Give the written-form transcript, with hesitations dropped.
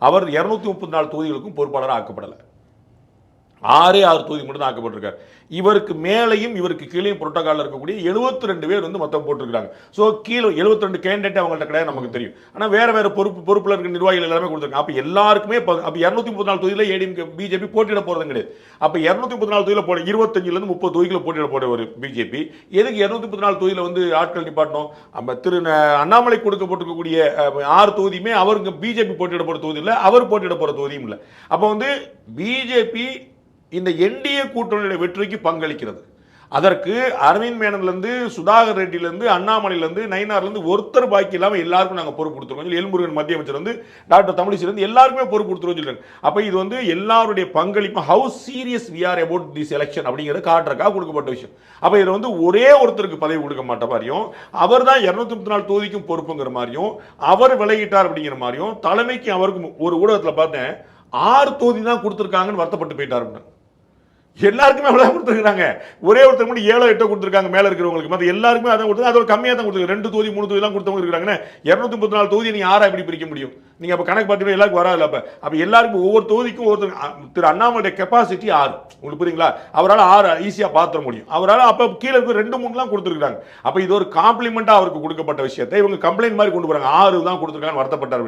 அவர் 234 தொகுதிகளுக்கும் பொறுப்பாளராக ஆக்கப்படலை. 6 தொகுதி மட்டும் தான் ஆக்கப்பட்டிருக்காரு. இவருக்கு மேலையும் இவருக்கு கீழையும் புரோட்டோகாலில் இருக்கக்கூடிய 72 பேர் வந்து மொத்தம் போட்டிருக்காங்க. ஸோ கீழே 72 கேண்டிடேட் அவங்கள்ட்ட கிடையாது, நமக்கு தெரியும். ஆனால் வேற வேற பொறுப்பில் இருக்க நிர்வாகிகள் எல்லாமே கொடுத்துருக்காங்க. அப்போ எல்லாருக்குமே அப்போ 234 தொகுதியில் ஏடிஎம்கே பிஜேபி போட்டியிட போகிறது கிடையாது. அப்போ 234 தொகுதியில் போட 25லேருந்து 30 தொகுதியில் போட்டியிட போட ஒரு பிஜேபி எதுக்கு 234 தொகுதியில் வந்து ஆட்கள் நிப்பாட்டணும்? நம்ம திரு அண்ணாமலை கொடுக்கப்பட்டிருக்கக்கூடிய 6 தொகுதியுமே அவருக்கு பிஜேபி போட்டியிட போகிற தொகுதி இல்லை, அவர் போட்டியிட போகிற தொகுதியும் இல்லை. அப்போ வந்து பிஜேபி இந்த என்டிஏ கூட்டணியுடைய வெற்றிக்கு பங்களிக்கிறது. அதற்கு அரவிந்த் மேனன்லேருந்து சுதாகர் ரெட்டிலேருந்து அண்ணாமலையிலேருந்து நயினார்லேருந்து ஒருத்தர் பாக்கி இல்லாமல் எல்லாருக்கும் நாங்கள் பொறுப்பு கொடுத்துருக்கோம். எல்முருகன் மத்திய அமைச்சர் வந்து டாக்டர் தமிழிசைலேருந்து எல்லாருக்குமே பொறுப்பு கொடுத்துருவோம் சொல்லிட்டாங்க. அப்போ இது வந்து எல்லாருடைய பங்களிப்பு, how serious we are about this election அப்படிங்கிறத காட்டுறக்காக கொடுக்கப்பட்ட விஷயம். அப்போ இதில் வந்து ஒரே ஒருத்தருக்கு பதவி கொடுக்க மாட்ட மாதிரியும், அவர் தான் 234 தொகுதிக்கும் பொறுப்புங்கிற மாதிரியும், அவர் விலகிட்டார் அப்படிங்கிற மாதிரியும், தலைமைக்கு அவருக்கு ஒரு ஊடகத்தில் பார்த்தேன் 6 தொகுதி தான் கொடுத்துருக்காங்கன்னு வருத்தப்பட்டு போயிட்டார். எல்லாருக்குமே அவ்வளவு கொடுத்துருக்காங்க. ஒரே ஒருத்தர் மட்டும் 7 8 கொடுத்துருக்காங்க மேல இருக்கிறவங்களுக்கு. மற்ற எல்லாருக்குமே அதான் கொடுத்து அதோட கம்மியாக தான் கொடுத்துருக்காங்க. 2 தொகுதி 3 தொகுதி எல்லாம் கொடுத்தவங்க இருக்காங்க. 234 தொகுதி நீங்க 6 எப்படி பிரிக்க முடியும்? நீங்க அப்ப கணக்கு பார்த்தீங்கன்னா எல்லாருக்கும் வராது. அப்ப எல்லாருக்கும் ஒவ்வொரு தொகுதிக்கும் ஒருத்தர் திரு அண்ணாமலை கெப்பாசிட்டி 6. உங்களுக்கு புரியுங்களா? அவரால் 6 ஈஸியா பாத்திர முடியும். அவரால் அப்ப கீழே இருக்க 2 3 எல்லாம் கொடுத்துருக்காங்க. அப்ப இது ஒரு காம்ப்ளிமெண்டா அவருக்கு கொடுக்கப்பட்ட விஷயத்தை இவங்க கம்ப்ளைண்ட் மாதிரி கொண்டு போறாங்க. 6 தான் கொடுத்துருக்காங்க வருத்தப்பட்டார்.